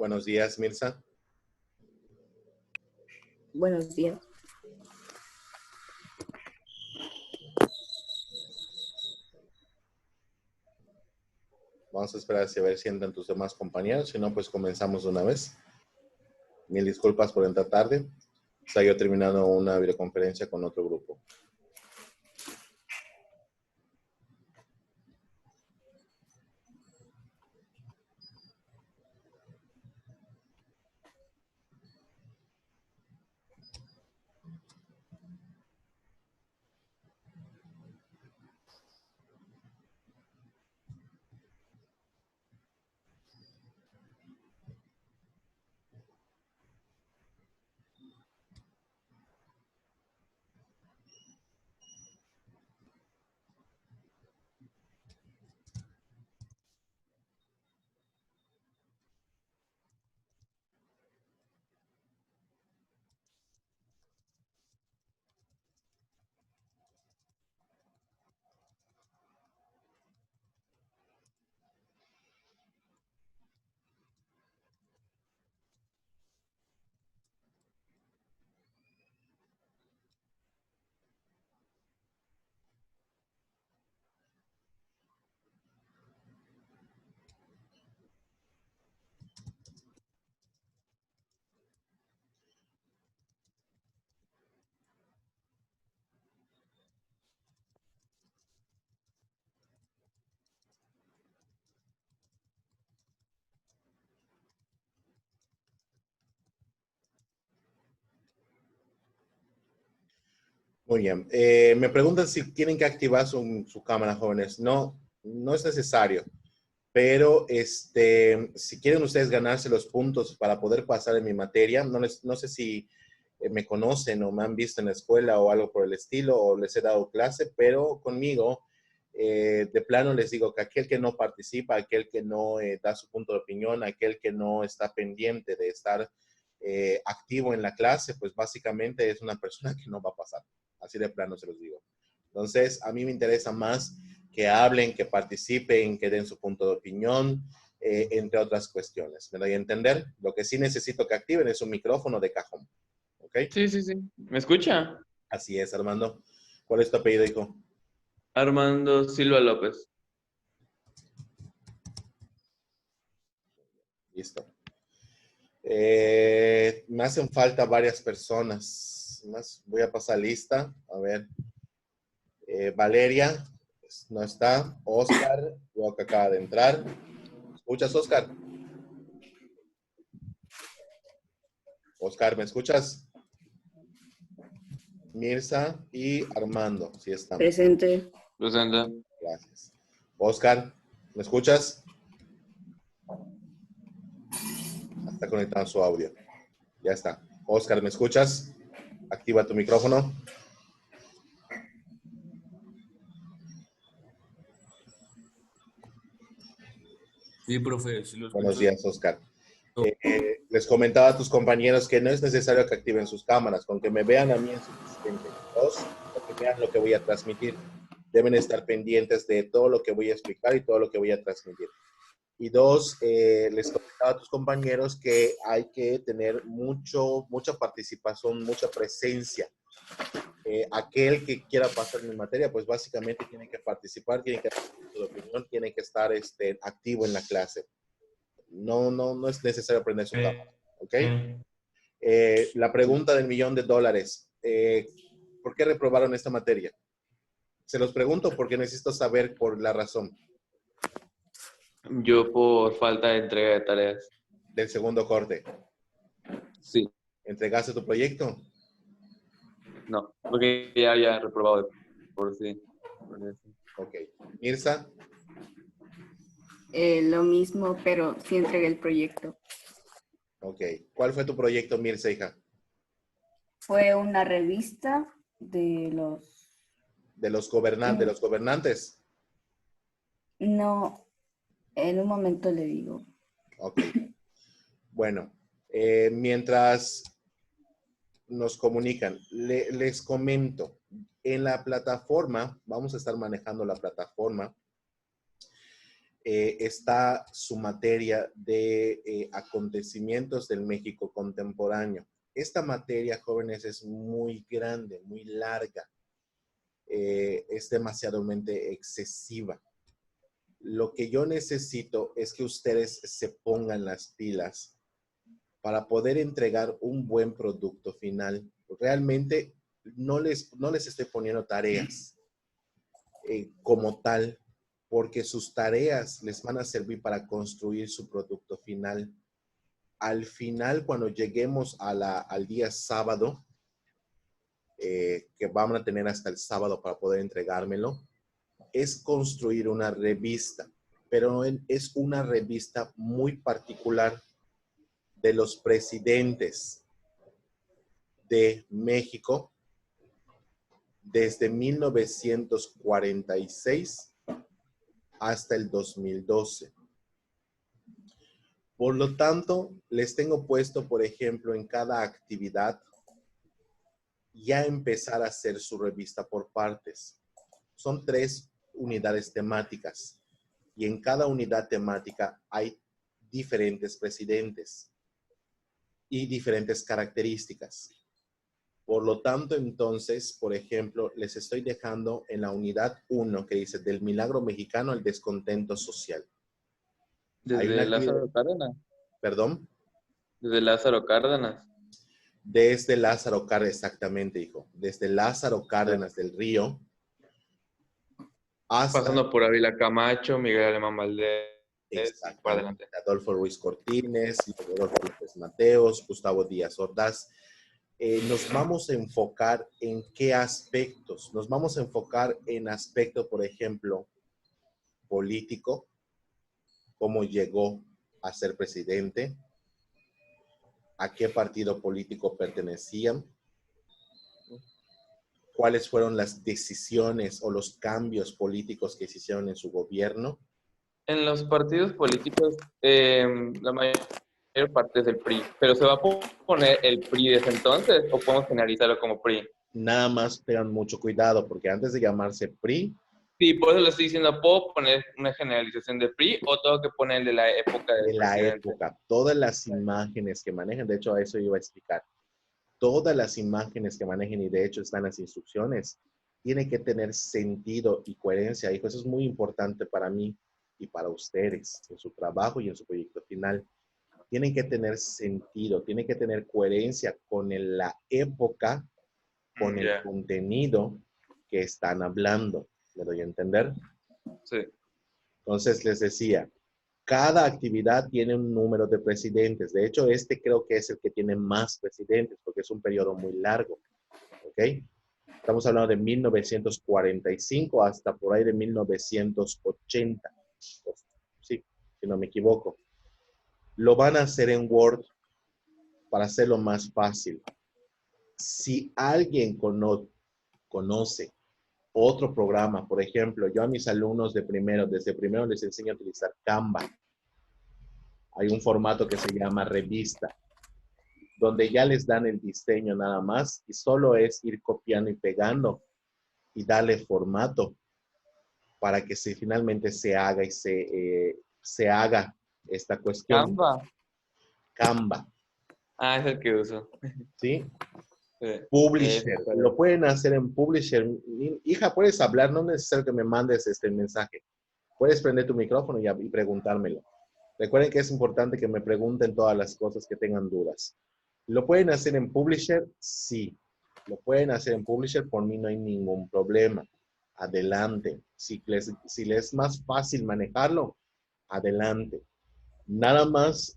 Buenos días, Mirza. Buenos días. Vamos a esperar a ver si entran tus demás compañeros. Si no, pues comenzamos de una vez. Mil disculpas por entrar tarde. Está yo terminando una videoconferencia con otro grupo. Muy bien. Me preguntan si tienen que activar su cámara, jóvenes. No, no es necesario. Pero si quieren ustedes ganarse los puntos para poder pasar en mi materia, no sé si me conocen o me han visto en la escuela o algo por el estilo o les he dado clase, pero conmigo de plano les digo que aquel que no participa, aquel que no da su punto de opinión, aquel que no está pendiente de estar activo en la clase, pues básicamente es una persona que no va a pasar. Así de plano se los digo. Entonces, a mí me interesa más que hablen, que participen, que den su punto de opinión, entre otras cuestiones. ¿Me doy a entender? Lo que sí necesito que activen es un micrófono de cajón. ¿Ok? Sí, sí, sí. ¿Me escucha? Así es, Armando. ¿Cuál es tu apellido, hijo? Armando Silva López. Listo. Me hacen falta varias personas. Voy a pasar lista. A ver. Valeria, pues, no está. Oscar, veo que acaba de entrar. ¿Escuchas, Oscar? Oscar, ¿me escuchas? Mirza y Armando, sí estamos. Presente. Presente. Gracias. Oscar, ¿me escuchas? Está conectado su audio. Ya está. Oscar, ¿me escuchas? Activa tu micrófono. Sí, profe, sí lo escucho. Buenos días, Oscar. Les comentaba a tus compañeros que no es necesario que activen sus cámaras, con que me vean a mí es suficiente. Dos, que vean lo que voy a transmitir. Deben estar pendientes de todo lo que voy a explicar y todo lo que voy a transmitir. Y dos, les comentaba a tus compañeros que hay que tener mucha participación, mucha presencia. Aquel que quiera pasar en materia, pues básicamente tiene que participar, tiene que dar su opinión, tiene que estar activo en la clase. No es necesario aprender su cámara, ¿ok? La pregunta del $1.000.000. ¿Por qué reprobaron esta materia? Se los pregunto porque necesito saber por la razón. Yo por falta de entrega de tareas. Del segundo corte. Sí. ¿Entregaste tu proyecto? No, porque ya había reprobado por sí. Por eso. Ok. Mirza, Lo mismo, pero sí entregué el proyecto. ok. ¿Cuál fue tu proyecto, Mirza, hija? Fue una revista de los... De los gobernantes. No, en un momento le digo. Ok. Bueno, mientras nos comunican, les comento, en la plataforma, vamos a estar manejando la plataforma. está su materia de acontecimientos del México contemporáneo. Esta materia, jóvenes, es muy grande, muy larga. Es demasiadamente excesiva. Lo que yo necesito es que ustedes se pongan las pilas para poder entregar un buen producto final. Realmente no les estoy poniendo tareas como tal, porque sus tareas les van a servir para construir su producto final. Al final, cuando lleguemos al día sábado, que van a tener hasta el sábado para poder entregármelo, es construir una revista, pero es una revista muy particular de los presidentes de México desde 1946 hasta el 2012. Por lo tanto, les tengo puesto, por ejemplo, en cada actividad, ya empezar a hacer su revista por partes. Son 3 unidades temáticas y en cada unidad temática hay diferentes presidentes y diferentes características. Por lo tanto, entonces, por ejemplo, les estoy dejando en la unidad 1 que dice del milagro mexicano al descontento social. Hay una Desde Lázaro Cárdenas. ¿Perdón? Desde Lázaro Cárdenas. Desde Lázaro Cárdenas, exactamente, hijo. Desde Lázaro Cárdenas del Río hasta... Pasando por Ávila Camacho, Miguel Alemán Valdés, y para adelante. Adolfo Ruiz Cortines, Adolfo López Mateos, Gustavo Díaz Ordaz. Nos vamos a enfocar en qué aspectos. Nos vamos a enfocar en aspecto, por ejemplo, político, cómo llegó a ser presidente, a qué partido político pertenecían, cuáles fueron las decisiones o los cambios políticos que se hicieron en su gobierno. En los partidos políticos, la mayor parte es del PRI, pero ¿se va a poner el PRI desde entonces o podemos generalizarlo como PRI? Nada más tengan mucho cuidado, porque antes de llamarse PRI... Sí, por eso lo estoy diciendo, ¿puedo poner una generalización de PRI o tengo que poner el de la época del presidente? Época, todas las imágenes que manejan, de hecho a eso iba a explicar, todas las imágenes que manejen y de hecho están las instrucciones, tiene que tener sentido y coherencia, hijo. Eso es muy importante para mí y para ustedes en su trabajo y en su proyecto final. Tienen que tener sentido, tienen que tener coherencia con la época, con el contenido que están hablando. ¿Me doy a entender? Sí. Entonces les decía, cada actividad tiene un número de presidentes. De hecho, este creo que es el que tiene más presidentes porque es un periodo muy largo. ¿Ok? Estamos hablando de 1945 hasta por ahí de 1980. Sí, si no me equivoco. Lo van a hacer en Word para hacerlo más fácil. Si alguien conoce otro programa, por ejemplo, yo a mis alumnos desde primero les enseño a utilizar Canva. Hay un formato que se llama revista, donde ya les dan el diseño nada más y solo es ir copiando y pegando y darle formato para que finalmente se haga y se haga esta cuestión. Canva. Ah, es el que uso. ¿Sí? Publisher. Lo pueden hacer en Publisher. Hija, puedes hablar, no es necesario que me mandes este mensaje. Puedes prender tu micrófono y preguntármelo. Recuerden que es importante que me pregunten todas las cosas que tengan dudas. ¿Lo pueden hacer en Publisher? Sí. Lo pueden hacer en Publisher, por mí no hay ningún problema. Adelante. Si les es más fácil manejarlo, adelante. Nada más,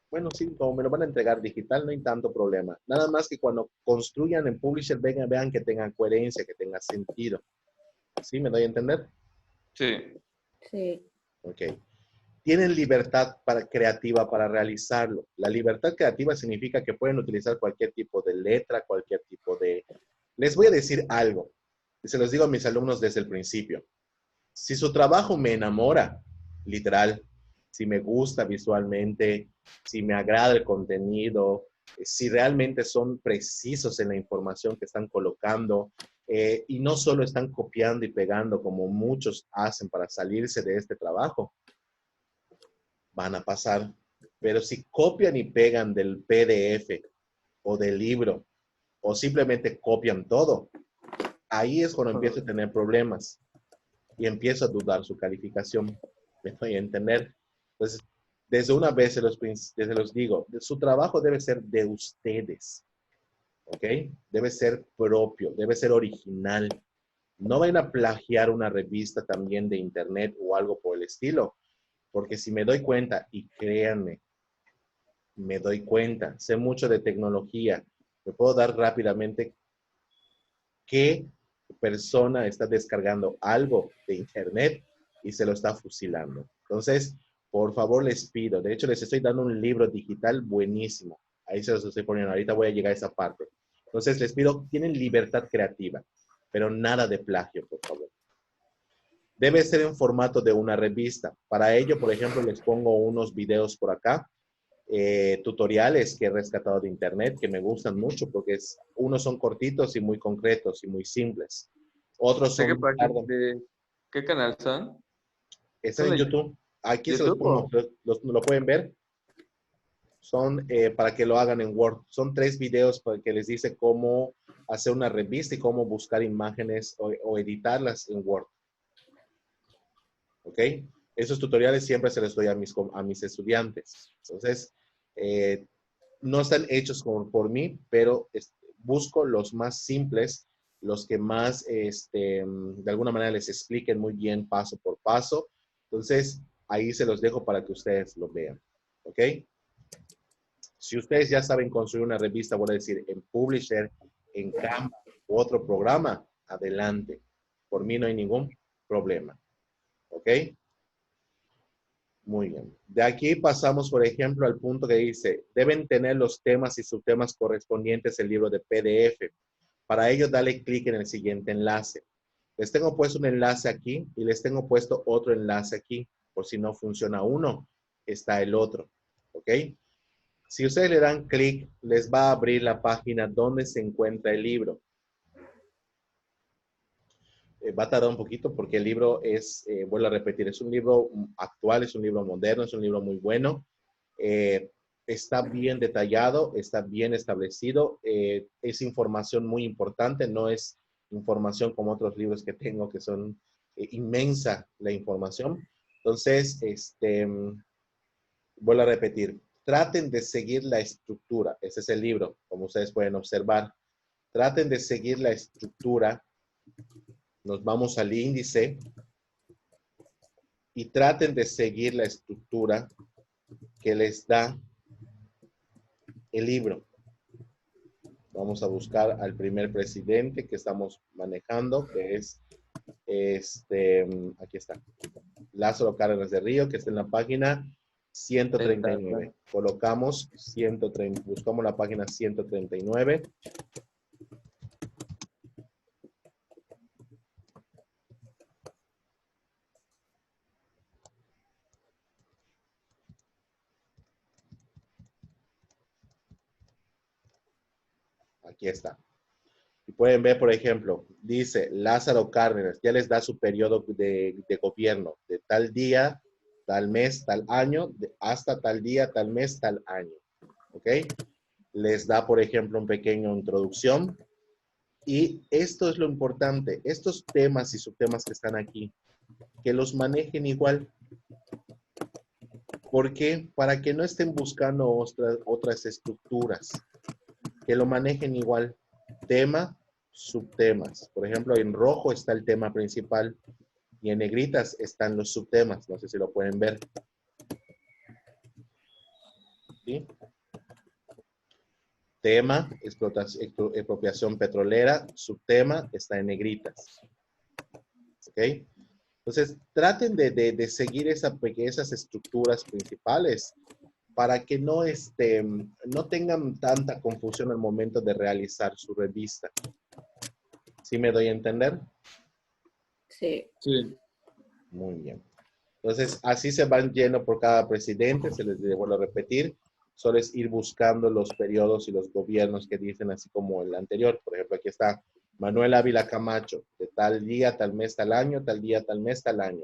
bueno, sí, como me lo van a entregar digital, no hay tanto problema. Nada más que cuando construyan en Publisher, vean que tengan coherencia, que tenga sentido. ¿Sí? ¿Me doy a entender? Sí. Sí. Ok. Tienen libertad creativa para realizarlo. La libertad creativa significa que pueden utilizar cualquier tipo de letra, cualquier tipo de... Les voy a decir algo, y se los digo a mis alumnos desde el principio. Si su trabajo me enamora, literal, si me gusta visualmente, si me agrada el contenido, si realmente son precisos en la información que están colocando, Y no solo están copiando y pegando como muchos hacen para salirse de este trabajo, van a pasar. Pero si copian y pegan del PDF o del libro o simplemente copian todo, ahí es cuando empiezo a tener problemas y empiezo a dudar su calificación. Me doy a entender. Entonces, desde una vez se los digo, su trabajo debe ser de ustedes, ¿ok? Debe ser propio, debe ser original. No vayan a plagiar una revista también de internet o algo por el estilo, porque si me doy cuenta, y créanme, me doy cuenta, sé mucho de tecnología, me puedo dar rápidamente qué persona está descargando algo de internet y se lo está fusilando. Entonces, por favor, les pido, de hecho les estoy dando un libro digital buenísimo, ahí se los estoy poniendo, ahorita voy a llegar a esa parte. Entonces, les pido, tienen libertad creativa, pero nada de plagio, por favor. Debe ser en formato de una revista. Para ello, por ejemplo, les pongo unos videos por acá, tutoriales que he rescatado de internet, que me gustan mucho porque unos son cortitos y muy concretos y muy simples. Otros ¿De qué son, página, de qué canal son? están ¿Son en de YouTube. Aquí se los YouTube pongo, o? lo pueden ver. Son para que lo hagan en Word. Son 3 videos para que les dice cómo hacer una revista y cómo buscar imágenes o editarlas en Word. ¿Ok? Esos tutoriales siempre se los doy a mis estudiantes. Entonces, no están hechos por mí, pero busco los más simples, los que más, de alguna manera les expliquen muy bien paso por paso. Entonces, ahí se los dejo para que ustedes lo vean. ¿Ok? Si ustedes ya saben construir una revista, voy a decir, en Publisher, en Canva u otro programa, adelante. Por mí no hay ningún problema. ¿Ok? Muy bien. De aquí pasamos, por ejemplo, al punto que dice, deben tener los temas y subtemas correspondientes al libro de PDF. Para ello, dale clic en el siguiente enlace. Les tengo puesto un enlace aquí y les tengo puesto otro enlace aquí. Por si no funciona uno, está el otro. ¿Ok? Si ustedes le dan clic, les va a abrir la página donde se encuentra el libro. Va a tardar un poquito porque el libro vuelvo a repetir, es un libro actual, es un libro moderno, es un libro muy bueno. Está bien detallado, está bien establecido. Es información muy importante, no es información como otros libros que tengo que son inmensa la información. Entonces, vuelvo a repetir, traten de seguir la estructura. Ese es el libro, como ustedes pueden observar. Traten de seguir la estructura. Nos vamos al índice y traten de seguir la estructura que les da el libro. Vamos a buscar al primer presidente que estamos manejando, que es aquí está, Lázaro Cárdenas de Río, que está en la página 139. Colocamos 130, buscamos la página 139. Aquí está. Y pueden ver, por ejemplo, dice Lázaro Cárdenas, ya les da su periodo de gobierno, de tal día, tal mes, tal año, hasta tal día, tal mes, tal año. ¿Ok? Les da, por ejemplo, un pequeño introducción. Y esto es lo importante, estos temas y subtemas que están aquí, que los manejen igual. ¿Por qué? Para que no estén buscando otras estructuras, que lo manejen igual. Tema, subtemas. Por ejemplo, en rojo está el tema principal y en negritas están los subtemas. No sé si lo pueden ver. ¿Sí? Tema, expropiación petrolera. Subtema está en negritas. ¿Ok? Entonces, traten de seguir esas estructuras principales para que no tengan tanta confusión al momento de realizar su revista. ¿Sí me doy a entender? Sí. Sí. Muy bien. Entonces, así se van yendo por cada presidente, se les vuelvo a repetir, solo es ir buscando los periodos y los gobiernos que dicen así como el anterior. Por ejemplo, aquí está Manuel Ávila Camacho, de tal día, tal mes, tal año, tal día, tal mes, tal año.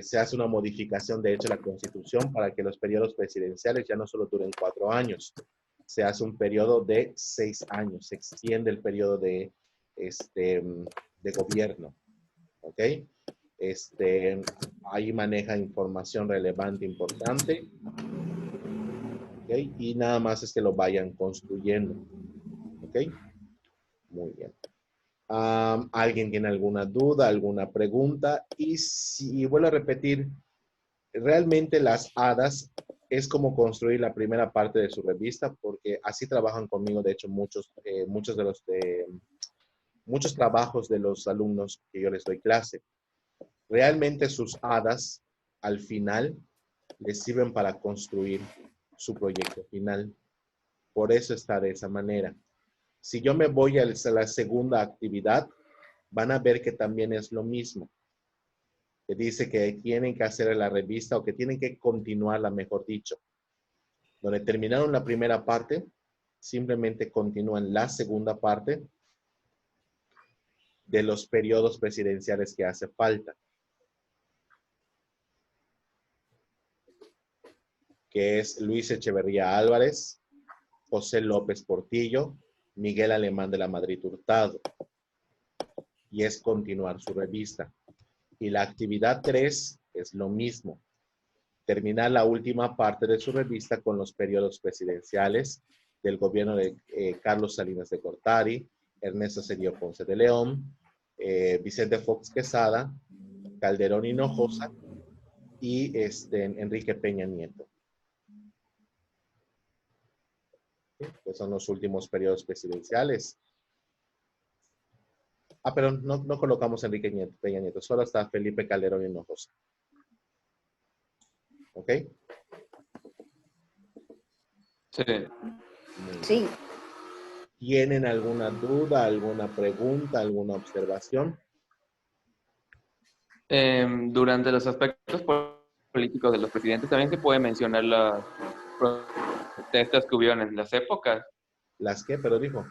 Se hace una modificación, de hecho, de la Constitución para que los periodos presidenciales ya no solo duren 4 años, se hace un periodo de 6 años, se extiende el periodo de gobierno, ¿ok? Ahí maneja información relevante, importante, ¿ok? Y nada más es que lo vayan construyendo, ¿ok? Muy bien. ¿Alguien tiene alguna duda, alguna pregunta? Y vuelvo a repetir, realmente las hadas es como construir la primera parte de su revista, porque así trabajan conmigo, de hecho, muchos trabajos de los alumnos que yo les doy clase. Realmente sus hadas, al final, les sirven para construir su proyecto final. Por eso está de esa manera. Si yo me voy a la segunda actividad, van a ver que también es lo mismo. Que dice que tienen que hacer la revista o que tienen que continuarla, mejor dicho. Donde terminaron la primera parte, simplemente continúan la segunda parte de los periodos presidenciales que hace falta. Que es Luis Echeverría Álvarez, José López Portillo, Miguel Alemán de la Madrid Hurtado. Y es continuar su revista. Y la actividad 3 es lo mismo. Terminar la última parte de su revista con los periodos presidenciales del gobierno de Carlos Salinas de Gortari, Ernesto Zedillo Ponce de León, Vicente Fox Quesada, Calderón Hinojosa y Enrique Peña Nieto. ¿Sí? Que son los últimos periodos presidenciales. Pero no colocamos a Enrique Peña Nieto, solo está Felipe Calderón Hinojosa. ¿Ok? Sí. Sí. ¿Tienen alguna duda, alguna pregunta, alguna observación? Durante los aspectos políticos de los presidentes también se puede mencionar las protestas que hubieron en las épocas, ¿Las qué? Pero dijo.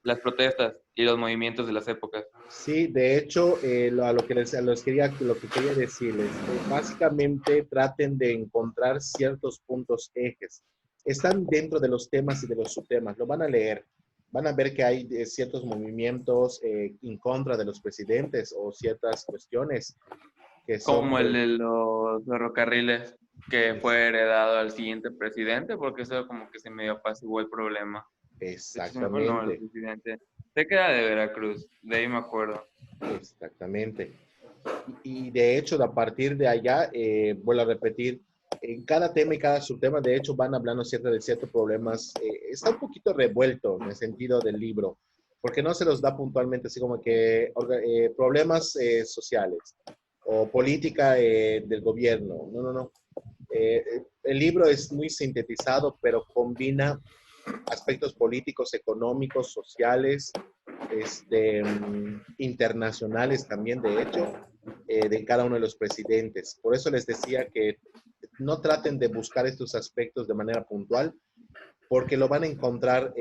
las protestas y los movimientos de las épocas. Sí, de hecho, lo que quería decirles, básicamente traten de encontrar ciertos puntos ejes. Están dentro de los temas y de los subtemas, lo van a leer. Van a ver que hay ciertos movimientos en contra de los presidentes o ciertas cuestiones que son... Como el de los ferrocarriles, que fue heredado al siguiente presidente, porque eso como que se medio apaciguó el problema. No, el Exactamente, presidente se queda de Veracruz, de ahí me acuerdo. exactamente. Y de hecho, a partir de allá, vuelvo a repetir, en cada tema y cada subtema, de hecho, van hablando de ciertos problemas. Está un poquito revuelto en el sentido del libro, porque no se los da puntualmente, así como que problemas sociales o política del gobierno. No. El libro es muy sintetizado, pero combina aspectos políticos, económicos, sociales, internacionales también, de hecho, de cada uno de los presidentes. Por eso les decía que no traten de buscar estos aspectos de manera puntual, porque lo van a encontrar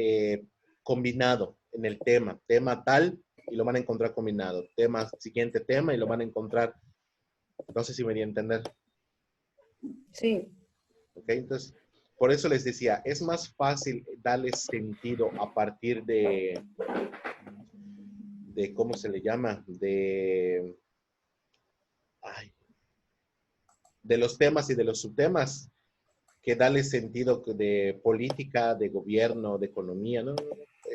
combinado en el tema tal, y lo van a encontrar combinado. Siguiente tema, y lo van a encontrar, no sé si me di a entender. Sí. ¿Ok? Entonces, por eso les decía, es más fácil darle sentido a partir de ¿cómo se le llama? De los temas y de los subtemas, que darle sentido de política, de gobierno, de economía, ¿no?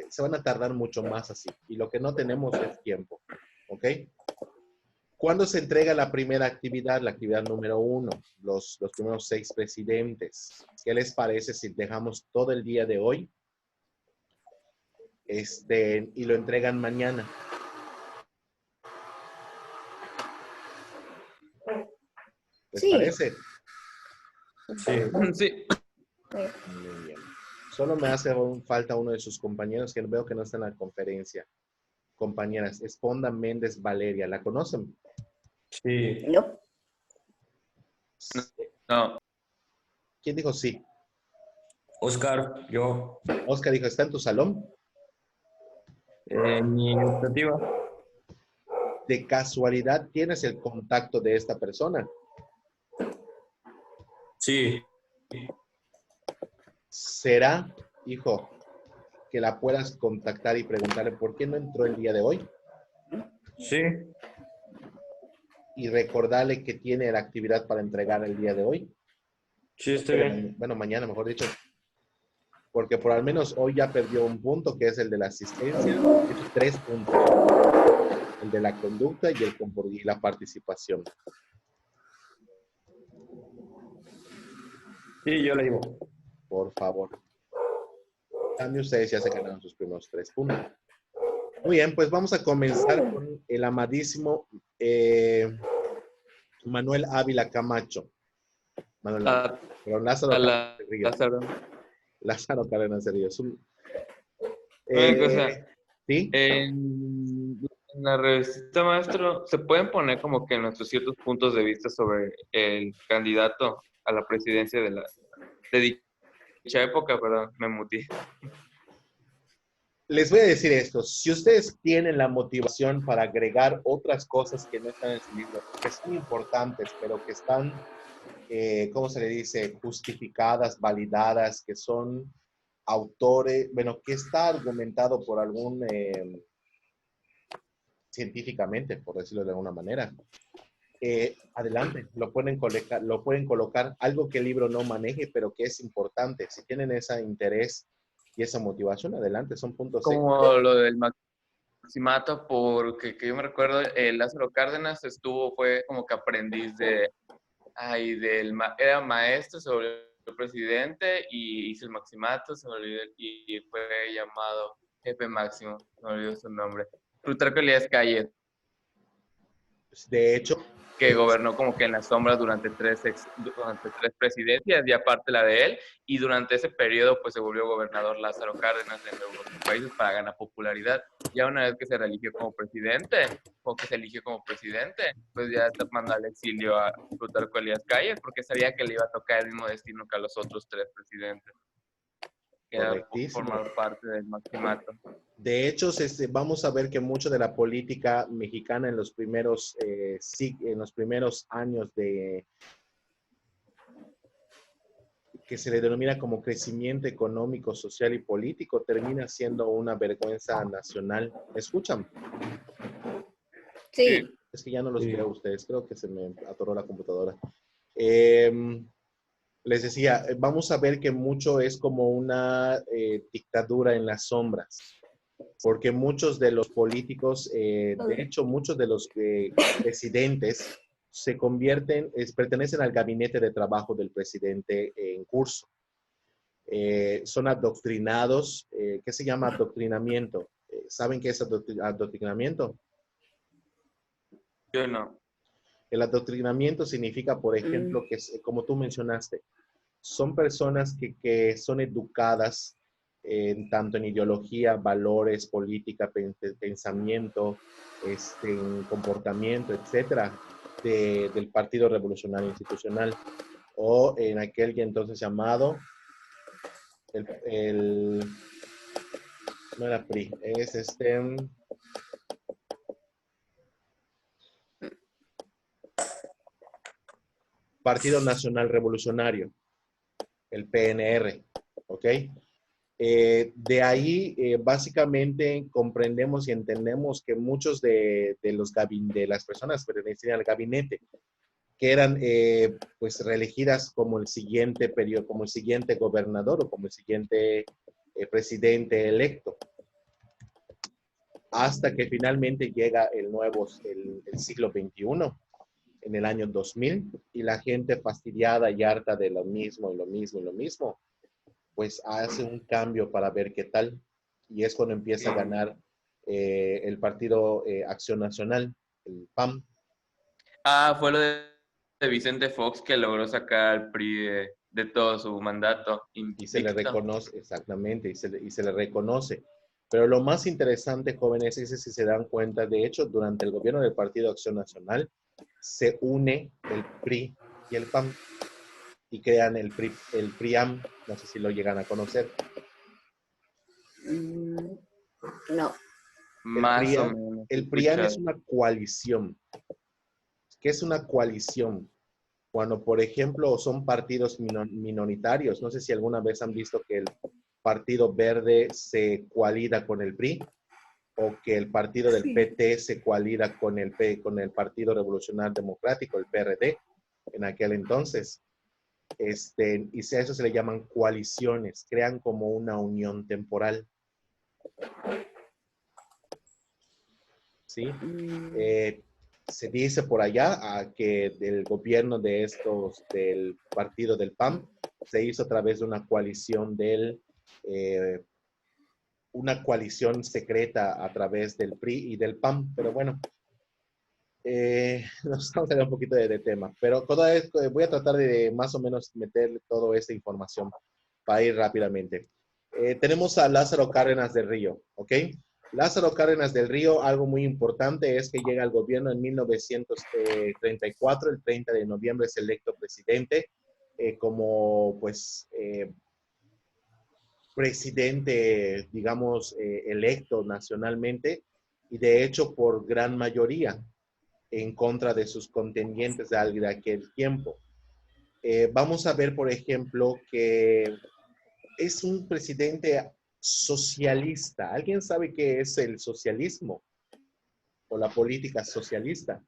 Se van a tardar mucho más así. Y lo que no tenemos es tiempo. ¿Ok? ¿Cuándo se entrega la primera actividad? La actividad número 1, los primeros 6 presidentes. ¿Qué les parece si dejamos todo el día de hoy y lo entregan mañana? ¿Les Sí. parece? Sí. Sí. Muy bien. Solo me hace falta uno de sus compañeros que veo que no está en la conferencia. Compañeras, Esponda Méndez Valeria, ¿la conocen? Sí. No. No. ¿Quién dijo sí? Oscar, yo. Oscar dijo, ¿está en tu salón? Ni iniciativa. ¿De casualidad tienes el contacto de esta persona? Sí, ¿Será, hijo, que la puedas contactar y preguntarle por qué no entró el día de hoy? sí, Y recordarle que tiene la actividad para entregar el día de hoy. sí, está bien. Bueno, mañana, mejor dicho. Porque por al menos hoy ya perdió un punto, que es el de la asistencia. De hecho, 3 puntos. El de la conducta y la participación. Sí, yo le digo. Por favor. También ustedes ya se ganaron sus primeros 3 puntos. Muy bien, pues vamos a comenzar con el amadísimo Manuel Ávila Camacho. Manuel Ávila. A, Pero Lázaro a Cárdenas la, de Ríos. Lázaro. Lázaro Cárdenas de Ríos. Una cosa, ¿Sí? en la revista, maestro, se pueden poner como que nuestros ciertos puntos de vista sobre el candidato a la presidencia de dicha época, perdón, me mutí. Les voy a decir esto. Si ustedes tienen la motivación para agregar otras cosas que no están en su libro, que son importantes, pero que están, ¿cómo se le dice? Justificadas, validadas, que son autores, bueno, que está argumentado por algún científicamente, por decirlo de alguna manera. Adelante, lo pueden colocar, algo que el libro no maneje, pero que es importante. Si tienen ese interés y esa motivación, adelante, son puntos extra. Como lo del maximato, porque que yo me recuerdo, Lázaro Cárdenas fue como que aprendiz era maestro, se volvió presidente y hizo el maximato, se volvió, y fue llamado jefe máximo, se me olvidó su nombre. Plutarco Elías Calles, De hecho, que gobernó como que en las sombras durante tres presidencias, y aparte la de él, y durante ese periodo pues se volvió gobernador Lázaro Cárdenas en algunos países para ganar popularidad. Ya una vez que se eligió como presidente, pues ya mandó al exilio a Plutarco Elías Calles, porque sabía que le iba a tocar el mismo destino que a los otros tres presidentes, que era correctísimo. formar parte del maximato. De hecho, vamos a ver que mucho de la política mexicana en los primeros años que se le denomina como crecimiento económico, social y político, termina siendo una vergüenza nacional. ¿Me escuchan? Sí. Es que ya no los Sí. veo a ustedes, creo que se me atoró la computadora. Les decía, vamos a ver que mucho es como una dictadura en las sombras, porque muchos de los políticos, de hecho, muchos de los presidentes pertenecen al gabinete de trabajo del presidente en curso. Son adoctrinados. ¿Qué se llama adoctrinamiento? ¿Saben qué es adoctrinamiento? Yo no. El adoctrinamiento significa, por ejemplo, que como tú mencionaste, son personas que son educadas tanto en ideología, valores, política, pensamiento, en comportamiento, etcétera, del Partido Revolucionario Institucional, o en aquel que entonces llamado no era PRI, es Partido Nacional Revolucionario, el PNR, ¿ok? De ahí, básicamente, comprendemos y entendemos que muchos de las personas pertenecían al gabinete, que eran pues reelegidas como el siguiente periodo, como el siguiente gobernador o como el siguiente presidente electo, hasta que finalmente llega el siglo XXI, en el año 2000, y la gente fastidiada y harta de lo mismo y lo mismo y lo mismo, pues hace un cambio para ver qué tal, y es cuando empieza a ganar el Partido Acción Nacional, el PAN. Fue lo de Vicente Fox, que logró sacar al PRI de todo su mandato Y se le invicto. reconoce, exactamente, y se le reconoce. Pero lo más interesante, jóvenes, es que si se dan cuenta, de hecho, durante el gobierno del Partido Acción Nacional, se une el PRI y el PAN y crean el PRIAM, no sé si lo llegan a conocer. No. Más o menos. El PRIAN es una coalición. ¿Qué es una coalición? Cuando, por ejemplo, son partidos minoritarios. No sé si alguna vez han visto que el Partido Verde se coalida con el PRI o que el partido del PT se coalida con el Partido Revolucionario Democrático, el PRD, en aquel entonces. Y a eso se le llaman coaliciones. Crean como una unión temporal. ¿Sí? Se dice por allá que el gobierno del partido del PAN se hizo a través de una coalición una coalición secreta a través del PRI y del PAN, pero bueno, nos estamos saliendo un poquito de tema, pero voy a tratar de más o menos meter toda esta información para ir rápidamente. Tenemos a Lázaro Cárdenas del Río, ¿ok? Lázaro Cárdenas del Río, algo muy importante es que llega al gobierno en 1934, el 30 de noviembre es electo presidente, como pues presidente, digamos, electo nacionalmente y de hecho por gran mayoría en contra de sus contendientes de aquel tiempo. Vamos a ver, por ejemplo, que es un presidente socialista. ¿Alguien sabe qué es el socialismo o la política socialista?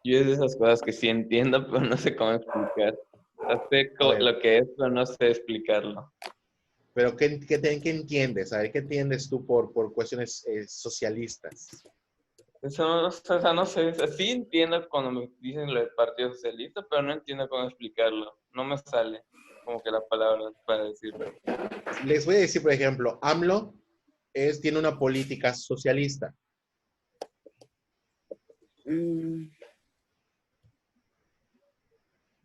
Yo es de esas cosas que sí entiendo, pero no sé cómo explicar. Sé lo que es, pero no sé explicarlo. Pero ¿qué entiendes? A ver, ¿qué entiendes tú por cuestiones socialistas? Eso, o sea, no sé, o sea, sí entiendo cuando me dicen lo del Partido Socialista, pero no entiendo cómo explicarlo. No me sale como que la palabra para decirlo. Les voy a decir, por ejemplo, AMLO tiene una política socialista.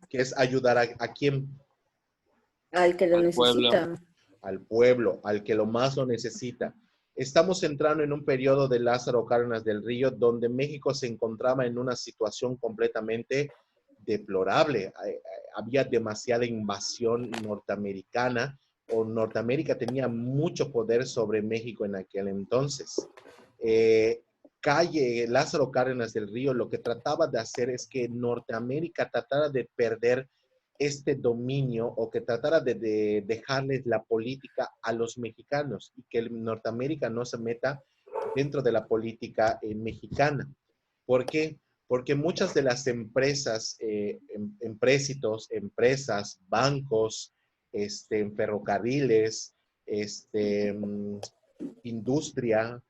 Que es ayudar a quién. Al que lo necesita. Pueblo. Al pueblo, al que lo más lo necesita. Estamos entrando en un periodo de Lázaro Cárdenas del Río donde México se encontraba en una situación completamente deplorable. Había demasiada invasión norteamericana o Norteamérica tenía mucho poder sobre México en aquel entonces. Lázaro Cárdenas del Río lo que trataba de hacer es que Norteamérica tratara de perder este dominio o que tratara de dejarles la política a los mexicanos y que Norteamérica no se meta dentro de la política mexicana. ¿Por qué? Porque muchas de las empresas, empréstitos, empresas, bancos, ferrocarriles, industria,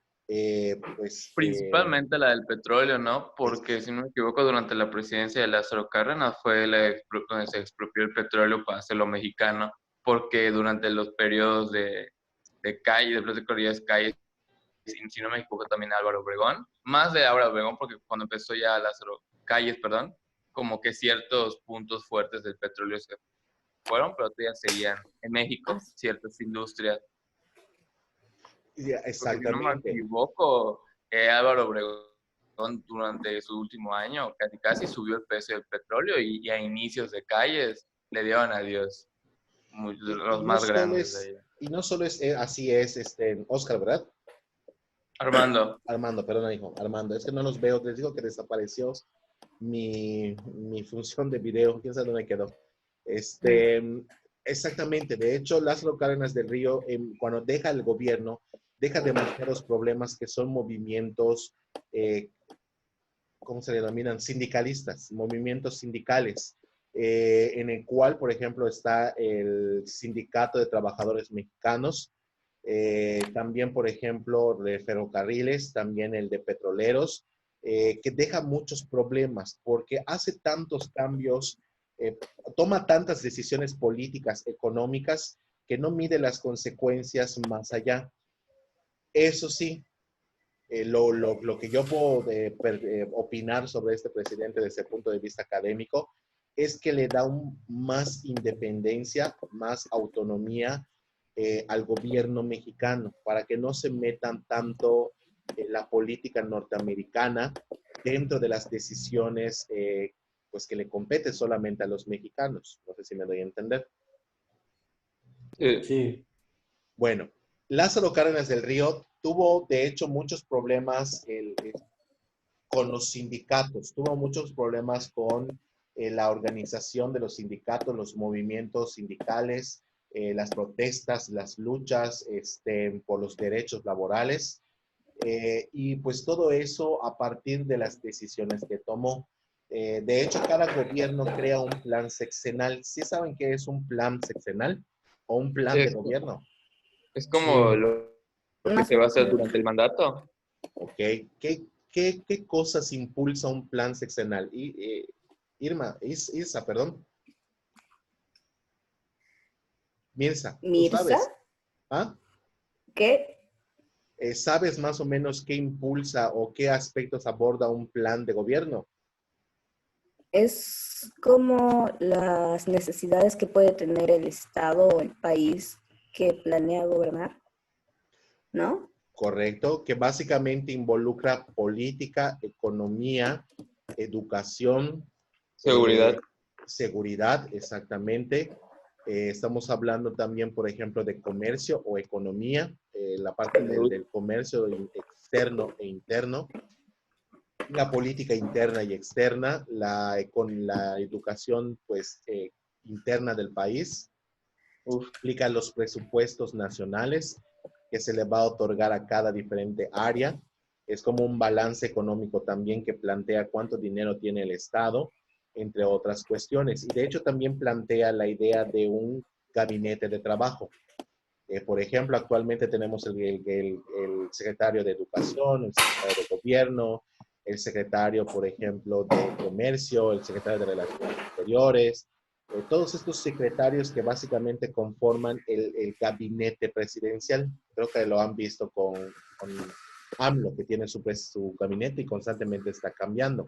Principalmente la del petróleo, ¿no? Porque si no me equivoco, durante la presidencia de Lázaro Cárdenas fue donde se expropió el petróleo para hacerlo mexicano, porque durante los periodos de calle, de corridas calles, si no me equivoco, también Álvaro Obregón, más de Álvaro Obregón, porque cuando empezó ya Lázaro Calles, perdón, como que ciertos puntos fuertes del petróleo se fueron, pero todavía seguían en México ciertas industrias. Porque si no me exactamente. equivoco, Álvaro Obregón durante su último año casi subió el precio del petróleo y a inicios de calles le dieron adiós los más grandes de allá. Y no solo es así es Oscar, ¿verdad? Armando, perdón, hijo, Armando, es que no los veo, les digo que desapareció mi función de video, quién sabe dónde quedó. Exactamente, de hecho, Lázaro Cárdenas del Río, cuando deja el gobierno, deja demasiados problemas que son movimientos, ¿cómo se le denominan? Sindicalistas, movimientos sindicales, en el cual, por ejemplo, está el Sindicato de Trabajadores Mexicanos, también, por ejemplo, de ferrocarriles, también el de petroleros, que deja muchos problemas porque hace tantos cambios, toma tantas decisiones políticas, económicas, que no mide las consecuencias más allá. Eso sí, lo que yo puedo opinar sobre este presidente desde el punto de vista académico es que le da más independencia, más autonomía al gobierno mexicano para que no se metan tanto la política norteamericana dentro de las decisiones pues que le competen solamente a los mexicanos. No sé si me doy a entender. sí. Sí. Bueno, Lázaro Cárdenas del Río tuvo, de hecho, muchos problemas con los sindicatos, tuvo muchos problemas con la organización de los sindicatos, los movimientos sindicales, las protestas, las luchas por los derechos laborales. Y pues todo eso a partir de las decisiones que tomó. De hecho, cada gobierno crea un plan sexenal. ¿Sí saben qué es un plan sexenal o un plan de Es, gobierno? es Sí. como lo que Más se o va a hacer menos. durante el mandato. ¿Ok? ¿Qué cosas impulsa un plan sexenal? Irsa, perdón. Mirza, ¿tú Mirza, sabes? ¿Ah? ¿qué? ¿Sabes más o menos qué impulsa o qué aspectos aborda un plan de gobierno? Es como las necesidades que puede tener el Estado o el país que planea gobernar, ¿no? Correcto, que básicamente involucra política, economía, educación, Seguridad. seguridad, exactamente. Estamos hablando también, por ejemplo, de comercio o economía, la parte Salud. del comercio externo e interno, la política interna y externa, con la educación, pues, interna del país, Uf. explica los presupuestos nacionales que se le va a otorgar a cada diferente área. Es como un balance económico también que plantea cuánto dinero tiene el Estado, entre otras cuestiones. Y de hecho también plantea la idea de un gabinete de trabajo. Por ejemplo, actualmente tenemos el secretario de Educación, el secretario de Gobierno, el secretario, por ejemplo, de Comercio, el secretario de Relaciones Exteriores, todos estos secretarios que básicamente conforman el gabinete presidencial. Creo que lo han visto con AMLO, que tiene su gabinete y constantemente está cambiando.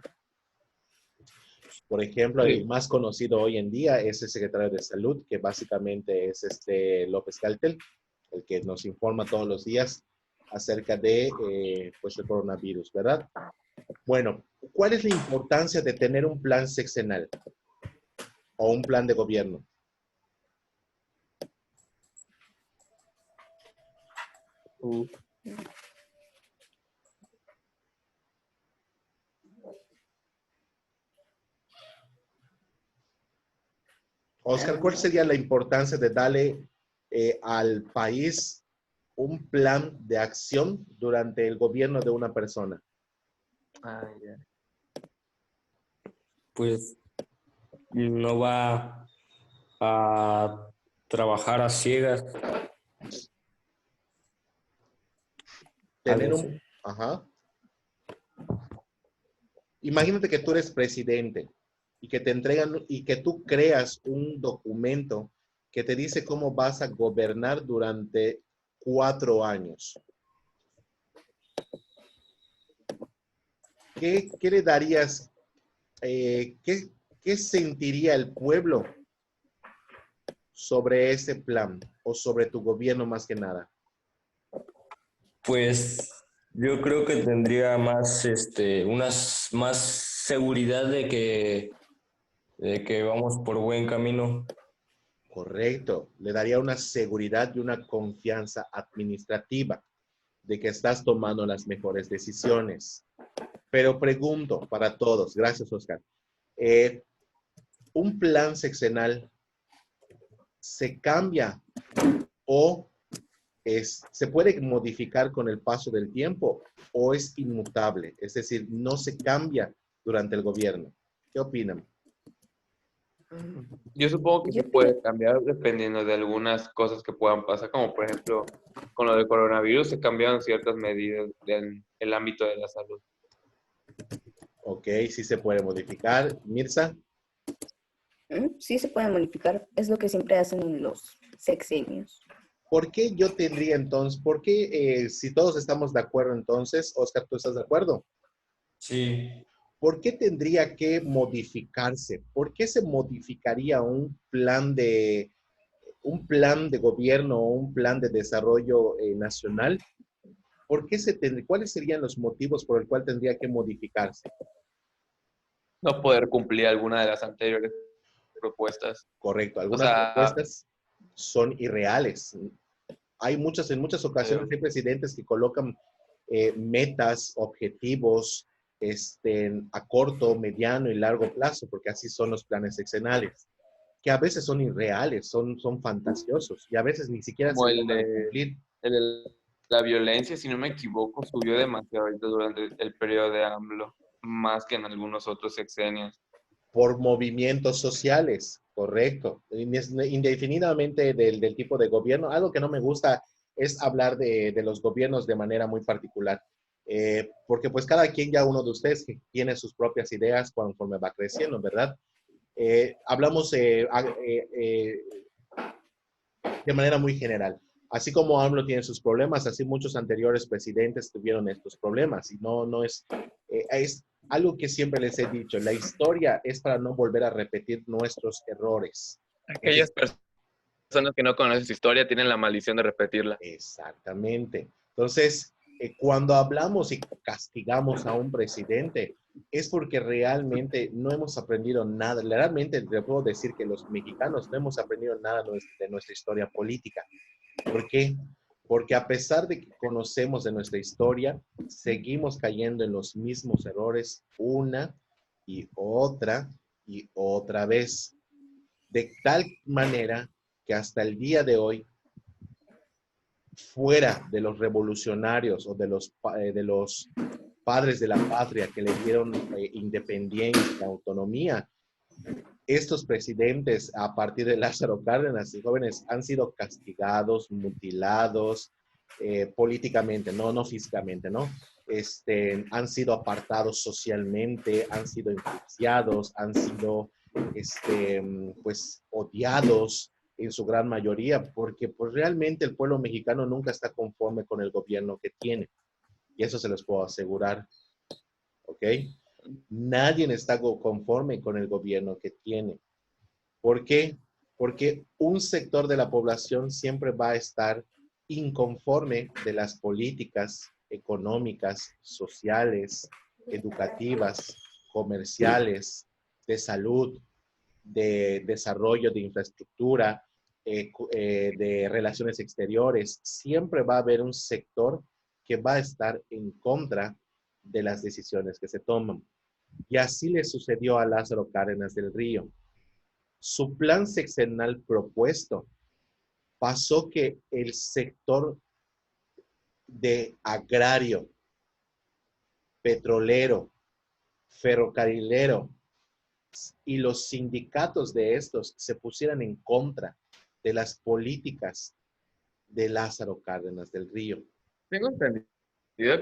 Por ejemplo, el Sí. más conocido hoy en día es el secretario de Salud, que básicamente es López-Gatell, el que nos informa todos los días acerca de pues el coronavirus, ¿verdad? Bueno, ¿cuál es la importancia de tener un plan sexenal o un plan de gobierno? Uf. Oscar, ¿cuál sería la importancia de darle al país un plan de acción durante el gobierno de una persona? Ah, ya. Pues no va a trabajar a ciegas, Tener algo así. un... Ajá. Imagínate que tú eres presidente y que te entregan y que tú creas un documento que te dice cómo vas a gobernar durante 4 años. ¿Qué le darías? ¿Qué sentiría el pueblo sobre ese plan o sobre tu gobierno más que nada? Pues yo creo que tendría más, más seguridad de que vamos por buen camino. Correcto. Le daría una seguridad y una confianza administrativa de que estás tomando las mejores decisiones. Pero pregunto para todos, gracias Oscar, eh, ¿un plan sexenal se cambia o se puede modificar con el paso del tiempo o es inmutable? Es decir, no se cambia durante el gobierno. ¿Qué opinan? Yo supongo que Yo se creo, puede cambiar dependiendo de algunas cosas que puedan pasar, como por ejemplo con lo del coronavirus se cambiaron ciertas medidas en el ámbito de la salud. Ok, sí se puede modificar. Mirza, sí se puede modificar, es lo que siempre hacen en los sexenios. ¿por qué yo tendría entonces, por qué si todos estamos de acuerdo entonces, Oscar, ¿tú estás de acuerdo? Sí, ¿Por qué tendría que modificarse? ¿Por qué se modificaría un plan de gobierno o un plan de desarrollo nacional? ¿Cuáles serían los motivos por el cual tendría que modificarse? No poder cumplir alguna de las anteriores propuestas. Correcto, O algunas sea, propuestas son irreales. en muchas ocasiones hay presidentes que colocan metas, objetivos, a corto, mediano y largo plazo, porque así son los planes sexenales, que a veces son irreales, son fantasiosos y a veces ni siquiera Como se logran cumplir. el de la violencia, si no me equivoco, subió demasiado ahorita durante el periodo de AMLO, más que en algunos otros sexenios. Por movimientos sociales, correcto. Indefinidamente del tipo de gobierno. Algo que no me gusta es hablar de los gobiernos de manera muy particular, porque pues cada quien, ya uno de ustedes que tiene sus propias ideas conforme va creciendo, ¿verdad? Hablamos de manera muy general. Así como AMLO tiene sus problemas, así muchos anteriores presidentes tuvieron estos problemas. Y no es algo que siempre les he dicho, la historia es para no volver a repetir nuestros errores. Aquellas personas que no conocen su historia tienen la maldición de repetirla. Exactamente. Entonces, cuando hablamos y castigamos a un presidente, es porque realmente no hemos aprendido nada. Realmente le puedo decir que los mexicanos no hemos aprendido nada de nuestra historia política. ¿Por qué? Porque a pesar de que conocemos de nuestra historia, seguimos cayendo en los mismos errores una y otra vez. De tal manera que hasta el día de hoy, fuera de los revolucionarios o de los padres de la patria que le dieron independencia, autonomía, estos presidentes, a partir de Lázaro Cárdenas y jóvenes, han sido castigados, mutilados políticamente, no físicamente, ¿no? Han sido apartados socialmente, han sido enjuiciados, han sido, pues, odiados en su gran mayoría, porque pues realmente el pueblo mexicano nunca está conforme con el gobierno que tiene. Y eso se los puedo asegurar, ¿ok? Nadie está conforme con el gobierno que tiene. ¿Por qué? Porque un sector de la población siempre va a estar inconforme de las políticas económicas, sociales, educativas, comerciales, de salud, de desarrollo de infraestructura, de relaciones exteriores. Siempre va a haber un sector que va a estar en contra de las decisiones que se toman. Y así le sucedió a Lázaro Cárdenas del Río. Su plan sexenal propuesto pasó que el sector de agrario, petrolero, ferrocarrilero y los sindicatos de estos se pusieran en contra de las políticas de Lázaro Cárdenas del Río. Tengo entendido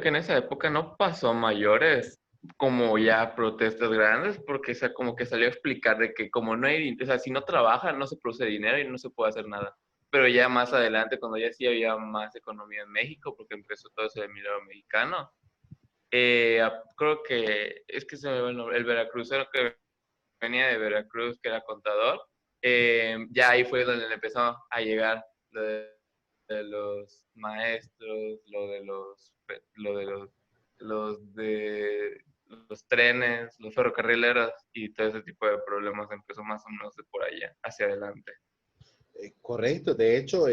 que en esa época no pasó mayores como ya protestas grandes, porque o sea, como que salió a explicar de que como no hay, o sea, si no trabaja no se produce dinero y no se puede hacer nada. Pero ya más adelante, cuando ya sí había más economía en México, porque empezó todo ese milagro mexicano, creo que, es que se me va el nombre, el veracruzero que venía de Veracruz, que era contador, ya ahí fue donde le empezó a llegar lo de los maestros, los de los trenes, los ferrocarrileros y todo ese tipo de problemas empezó más o menos de por allá hacia adelante. Correcto, de hecho,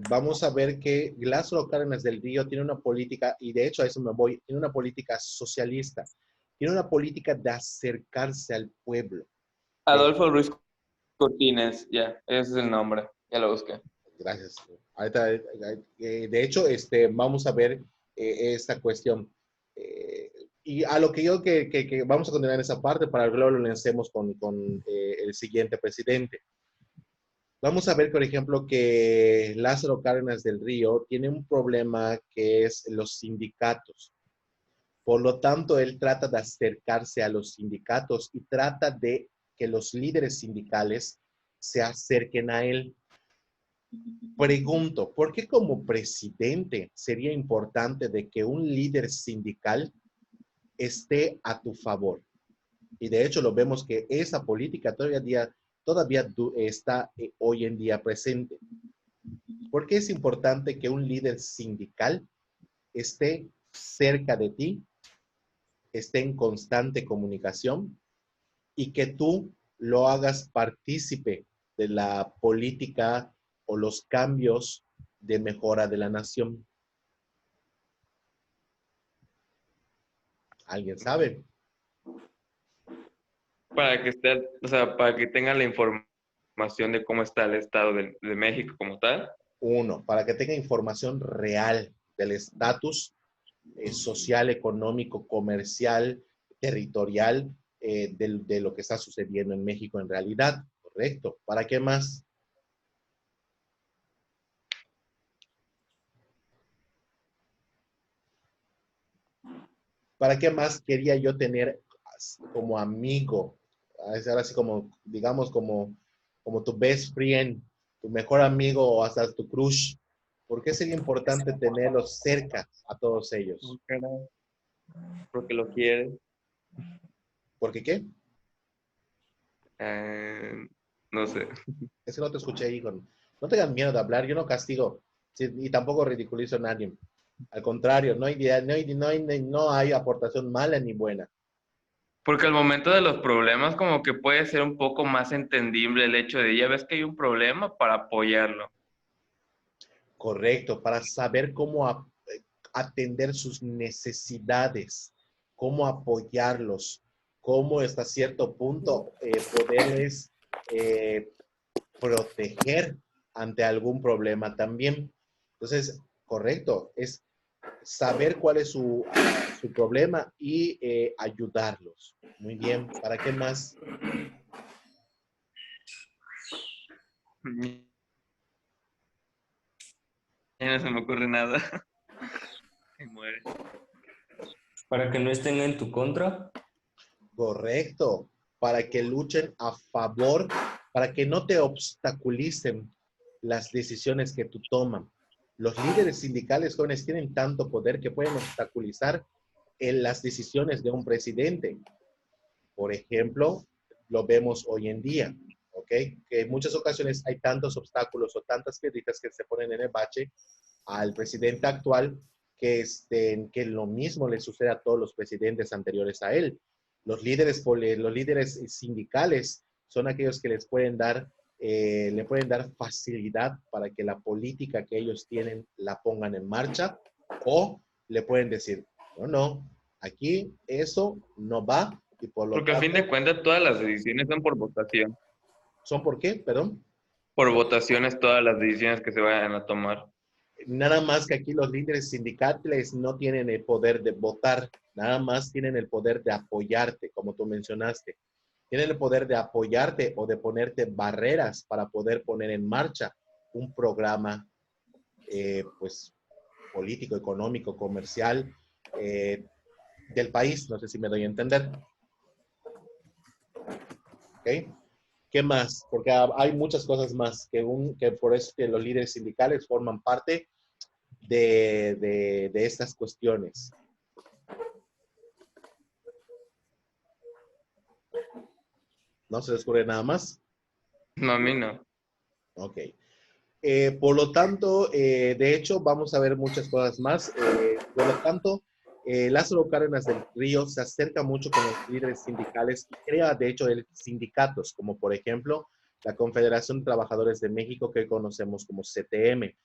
vamos a ver que Lázaro Cárdenas del Río tiene una política, y de hecho a eso me voy, tiene una política socialista, tiene una política de acercarse al pueblo. Adolfo Ruiz Cortines, ya, ese es el nombre, ya lo busqué. Gracias. Ahorita, de hecho, vamos a ver esta cuestión. Y a lo que yo que vamos a continuar en esa parte para que luego lo lancemos con el siguiente presidente. Vamos a ver, por ejemplo, que Lázaro Cárdenas del Río tiene un problema que es los sindicatos. Por lo tanto, él trata de acercarse a los sindicatos y trata de que los líderes sindicales se acerquen a él. Pregunto, ¿por qué como presidente sería importante de que un líder sindical esté a tu favor? Y de hecho lo vemos que esa política todavía está hoy en día presente. ¿Por qué es importante que un líder sindical esté cerca de ti, esté en constante comunicación y que tú lo hagas partícipe de la política o los cambios de mejora de la nación? ¿Alguien sabe? Para que esté, o sea, para que tengan la información de cómo está el Estado de México como tal. Uno, para que tenga información real del estatus social, económico, comercial, territorial de lo que está sucediendo en México en realidad. Correcto. ¿Para qué más? ¿Para qué más quería yo tener como amigo? Ahora sí como, digamos, como tu best friend, tu mejor amigo o hasta tu crush. ¿Por qué sería importante tenerlos cerca a todos ellos? Porque lo quiere. ¿Por qué qué? No sé. Es que no te escuché, hijo. No tengan miedo de hablar, yo no castigo, sí, y tampoco ridiculizo a nadie. Al contrario, no hay aportación mala ni buena. Porque al momento de los problemas como que puede ser un poco más entendible el hecho de ya ves que hay un problema para apoyarlo. Correcto, para saber cómo atender sus necesidades, cómo apoyarlos, cómo hasta cierto punto poderles proteger ante algún problema también. Entonces, correcto, es saber cuál es su problema y ayudarlos. Muy bien, ¿para qué más? Ya no se me ocurre nada. Y muere. Para que no estén en tu contra. Correcto, para que luchen a favor, para que no te obstaculicen las decisiones que tú tomas. Los líderes sindicales jóvenes tienen tanto poder que pueden obstaculizar en las decisiones de un presidente. Por ejemplo, lo vemos hoy en día, ¿ok? Que en muchas ocasiones hay tantos obstáculos o tantas piedritas que se ponen en el bache al presidente actual que lo mismo le sucede a todos los presidentes anteriores a él. Los líderes sindicales son aquellos que le pueden dar facilidad para que la política que ellos tienen la pongan en marcha o le pueden decir, no, aquí eso no va y por lo Porque a fin tanto, de cuentas todas las decisiones son por votación. ¿son por qué? Perdón. Por votaciones todas las decisiones que se vayan a tomar. Nada más que aquí los líderes sindicales no tienen el poder de votar, nada más tienen el poder de apoyarte, como tú mencionaste. Tienen el poder de apoyarte o de ponerte barreras para poder poner en marcha un programa, pues, político, económico, comercial del país. No sé si me doy a entender. ¿Ok? ¿Qué más? Porque hay muchas cosas más que por eso que los líderes sindicales forman parte de estas cuestiones. ¿No se les ocurre nada más? No, a mí no. Ok. Por lo tanto, de hecho, vamos a ver muchas cosas más. Por lo tanto, Lázaro Cárdenas del Río se acerca mucho con los líderes sindicales y crea, de hecho, sindicatos, como por ejemplo la Confederación de Trabajadores de México, que hoy conocemos como CTM,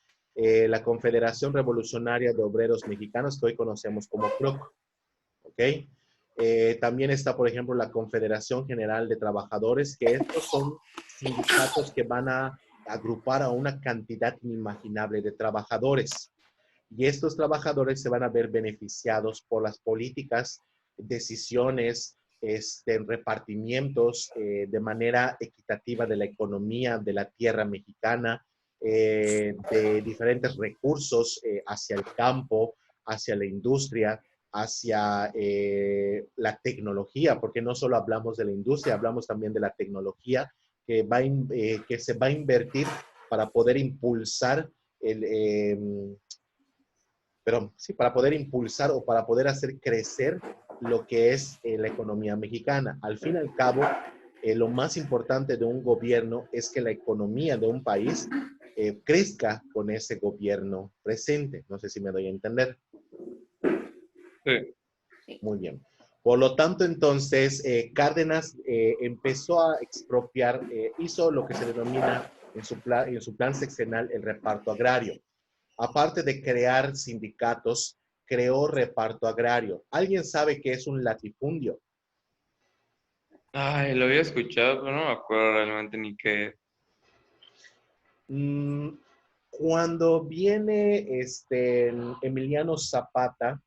la Confederación Revolucionaria de Obreros Mexicanos, que hoy conocemos como CROC, ¿ok? También está, por ejemplo, la Confederación General de Trabajadores, que estos son sindicatos que van a agrupar a una cantidad inimaginable de trabajadores. Y estos trabajadores se van a ver beneficiados por las políticas, decisiones, repartimientos de manera equitativa de la economía de la tierra mexicana, de diferentes recursos hacia el campo, hacia la industria, hacia la tecnología, porque no solo hablamos de la industria, hablamos también de la tecnología que se va a invertir para poder impulsar para poder impulsar o para poder hacer crecer lo que es la economía mexicana. Al fin y al cabo, lo más importante de un gobierno es que la economía de un país crezca con ese gobierno presente. No sé si me doy a entender. Sí. Muy bien. Por lo tanto, entonces, Cárdenas empezó a expropiar, hizo lo que se denomina en su plan sexenal el reparto agrario. Aparte de crear sindicatos, creó reparto agrario. ¿Alguien sabe qué es un latifundio? Ay, lo había escuchado, pero no me acuerdo realmente ni qué. Cuando viene Emiliano Zapata,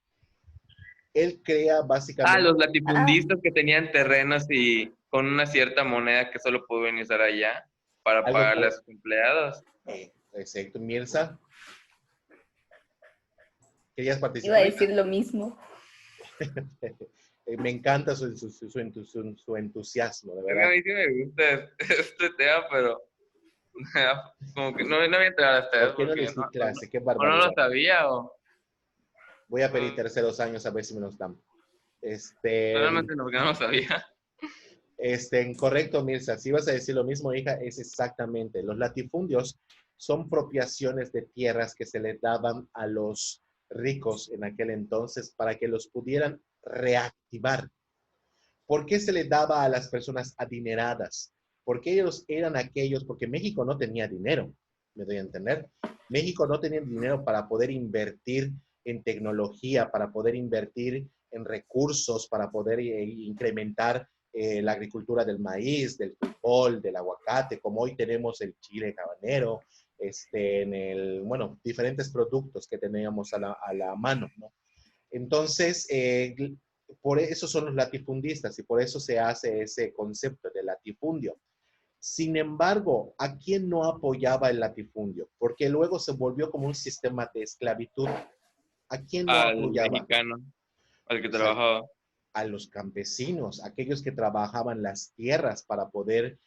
él crea Ah, básicamente... los latifundistas que tenían terrenos y con una cierta moneda que solo podían usar allá para algo pagarle a por- sus empleados. Exacto, Mirza, ¿querías Iba a participar? decir lo mismo. Me encanta su entusiasmo, de A verdad. mí sí me gusta este tema, pero como que no había entrado hasta ¿Por eso qué no porque les di clase? Qué o no lo barbaridad. sabía o Voy a pedir terceros años a ver si me los dan. Este, realmente no, porque no lo sabía. Correcto, Mirza. Si vas a decir lo mismo, hija, es exactamente. Los latifundios son propiaciones de tierras que se le daban a los ricos en aquel entonces para que los pudieran reactivar. ¿Por qué se le daba a las personas adineradas? Porque ellos eran aquellos, porque México no tenía dinero, me doy a entender. México no tenía dinero para poder invertir en tecnología, para poder invertir en recursos, para poder incrementar la agricultura del maíz, del frijol, del aguacate, como hoy tenemos el chile habanero, bueno, diferentes productos que teníamos a la mano, ¿no? Entonces, por eso son los latifundistas y por eso se hace ese concepto de latifundio. Sin embargo, ¿a quién no apoyaba el latifundio? Porque luego se volvió como un sistema de esclavitud. ¿A quién no Al apoyaba? mexicano, al que Pues a, trabajaba. a los campesinos, aquellos que trabajaban las tierras para poder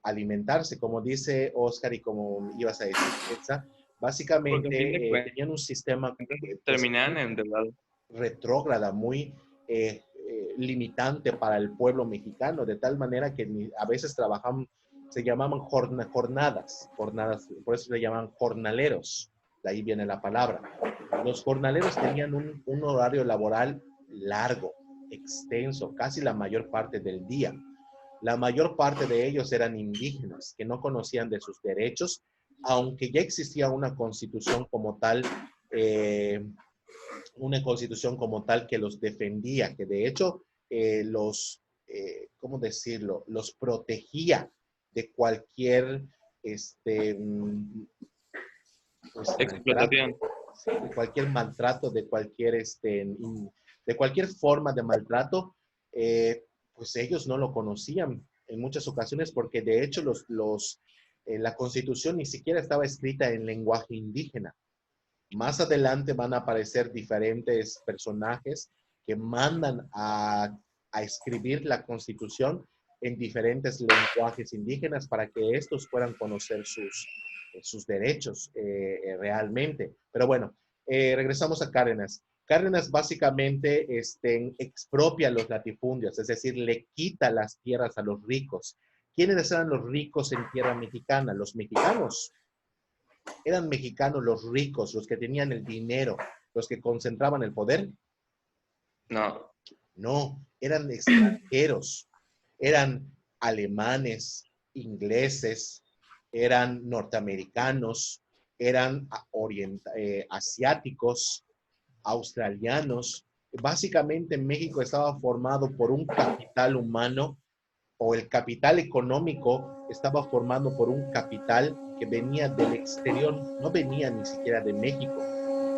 alimentarse, como dice Oscar y como ibas a decir, Elsa, Porque en fin de básicamente cuentas tenían un sistema pues, terminan endeudados. retrógrada, muy limitante para el pueblo mexicano, de tal manera que a veces trabajaban, se llamaban jornadas, por eso se llaman jornaleros, de ahí viene la palabra. Los jornaleros tenían un horario laboral largo, extenso, casi la mayor parte del día. La mayor parte de ellos eran indígenas que no conocían de sus derechos, aunque ya existía una constitución como tal que los defendía, que de hecho ¿cómo decirlo? Los protegía de cualquier pues, maltrato, Explotación. ¿sí? De cualquier maltrato, de cualquier forma de maltrato, pues ellos no lo conocían en muchas ocasiones porque de hecho la constitución ni siquiera estaba escrita en lenguaje indígena. Más adelante van a aparecer diferentes personajes que mandan a escribir la Constitución en diferentes lenguajes indígenas para que estos puedan conocer sus derechos realmente. Pero bueno, regresamos a Cárdenas. Cárdenas básicamente expropia los latifundios, es decir, le quita las tierras a los ricos. ¿Quiénes eran los ricos en tierra mexicana? Los mexicanos. ¿Eran mexicanos los ricos, los que tenían el dinero, los que concentraban el poder? No. No, eran extranjeros, eran alemanes, ingleses, eran norteamericanos, eran asiáticos, australianos. Básicamente México estaba formado por un capital humano o el capital económico estaba formado por un capital que venía del exterior, no venía ni siquiera de México.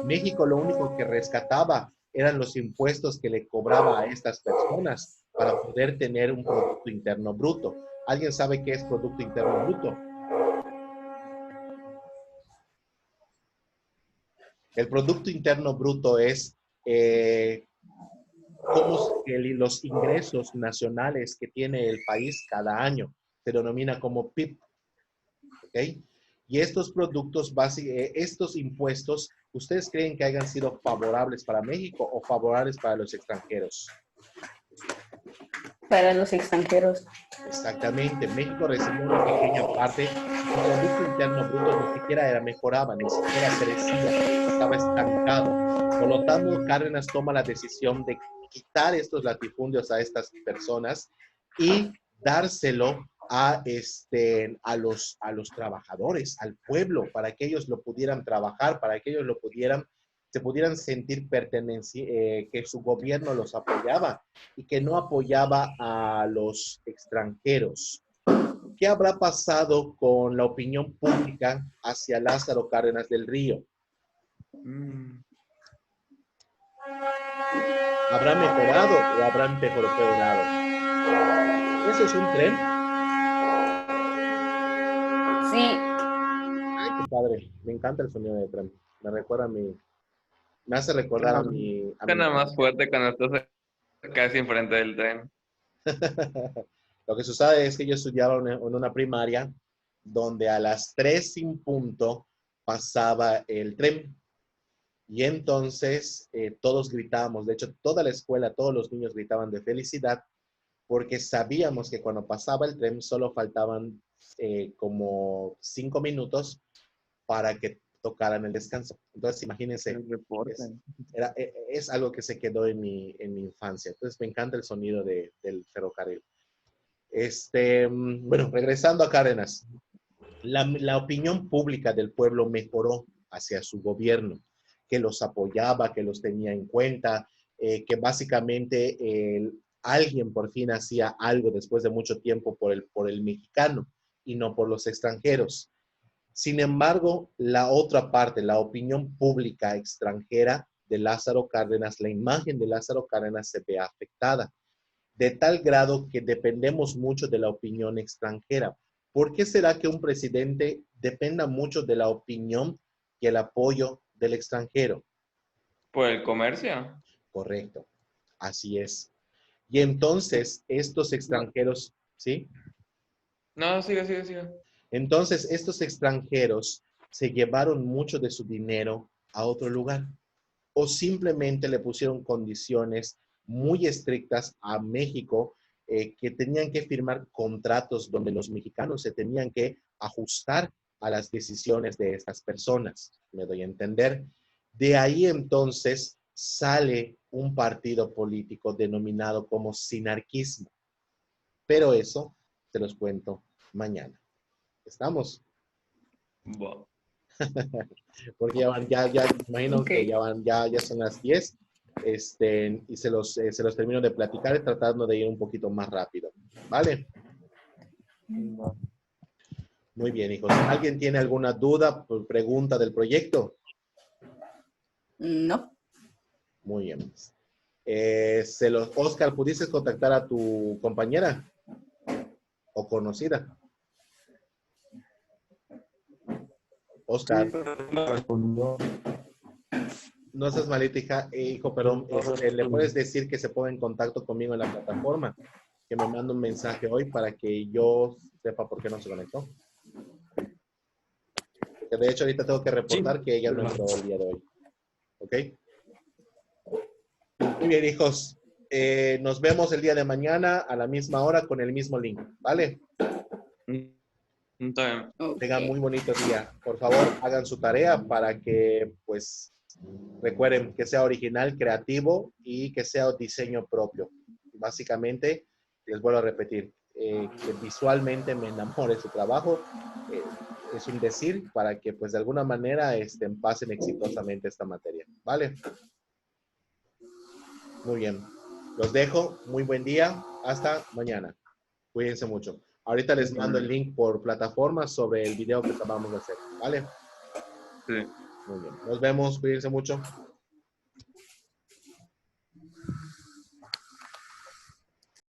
México lo único que rescataba eran los impuestos que le cobraba a estas personas para poder tener un Producto Interno Bruto. ¿Alguien sabe qué es Producto Interno Bruto? El Producto Interno Bruto es los ingresos nacionales que tiene el país cada año. Se denomina como PIB. ¿Ok? Y estos productos, estos impuestos, ¿ustedes creen que hayan sido favorables para México o favorables para los extranjeros? Para los extranjeros. Exactamente. México recibió una pequeña parte. El Producto Interno Bruto ni siquiera mejoraba, ni siquiera crecía, estaba estancado. Por lo tanto, Cárdenas toma la decisión de quitar estos latifundios a estas personas y dárselo a los trabajadores, al pueblo, para que ellos lo pudieran trabajar, para que ellos se pudieran sentir que su gobierno los apoyaba y que no apoyaba a los extranjeros. ¿Qué habrá pasado con la opinión pública hacia Lázaro Cárdenas del Río? ¿Habrá mejorado o habrá empeorado? ¿Eso es un tren? Sí, Ay, qué padre. Me encanta el sonido de tren. Me hace recordar a mi... Suena más fuerte cuando estás casi enfrente del tren. Lo que sucede es que yo estudiaba en una primaria donde a las 3 sin punto pasaba el tren. Y entonces todos gritábamos, de hecho toda la escuela, todos los niños gritaban de felicidad porque sabíamos que cuando pasaba el tren solo faltaban como 5 minutos para que tocaran el descanso. Entonces imagínense, es algo que se quedó en mi infancia. Entonces me encanta el sonido del ferrocarril. Bueno, regresando a Cárdenas, la opinión pública del pueblo mejoró hacia su gobierno, que los apoyaba, que los tenía en cuenta, que básicamente alguien por fin hacía algo después de mucho tiempo por el mexicano y no por los extranjeros. Sin embargo, la otra parte, la opinión pública extranjera de Lázaro Cárdenas, la imagen de Lázaro Cárdenas se ve afectada, de tal grado que dependemos mucho de la opinión extranjera. ¿Por qué será que un presidente dependa mucho de la opinión y el apoyo del extranjero? ¿Por el comercio? Correcto, así es. Y entonces estos extranjeros, ¿sí? No, sigue. Entonces estos extranjeros se llevaron mucho de su dinero a otro lugar o simplemente le pusieron condiciones muy estrictas a México que tenían que firmar contratos donde los mexicanos se tenían que ajustar a las decisiones de estas personas. Me doy a entender. De ahí entonces sale un partido político denominado como sinarquismo. Pero eso te los cuento mañana. ¿Estamos? Wow. Porque imagino Ok. que ya son las 10, y se los termino de platicar tratando de ir un poquito más rápido. ¿Vale? Muy bien, hijos. ¿Alguien tiene alguna duda o pregunta del proyecto? no. Muy bien. Oscar, ¿pudiste contactar a tu compañera o conocida? Oscar. Sí, pero me respondió. No seas malito, hijo, perdón. ¿Le puedes decir que se ponga en contacto conmigo en la plataforma? Que me mande un mensaje hoy para que yo sepa por qué no se conectó. Porque de hecho, ahorita tengo que reportar que ella no entró el día de hoy. ¿Ok? Muy bien, hijos. Nos vemos el día de mañana a la misma hora con el mismo link. ¿Vale? Entonces, Tengan muy bonito día. Por favor, hagan su tarea para que, pues, recuerden que sea original, creativo y que sea diseño propio. Básicamente, les vuelvo a repetir, que visualmente me enamore su trabajo. Es un decir para que, pues, de alguna manera pasen exitosamente esta materia. ¿Vale? Muy bien. Los dejo. Muy buen día. Hasta mañana. Cuídense mucho. Ahorita les mando el link por plataforma sobre el video que acabamos de hacer. ¿Vale? sí. Muy bien. Nos vemos. Cuídense mucho.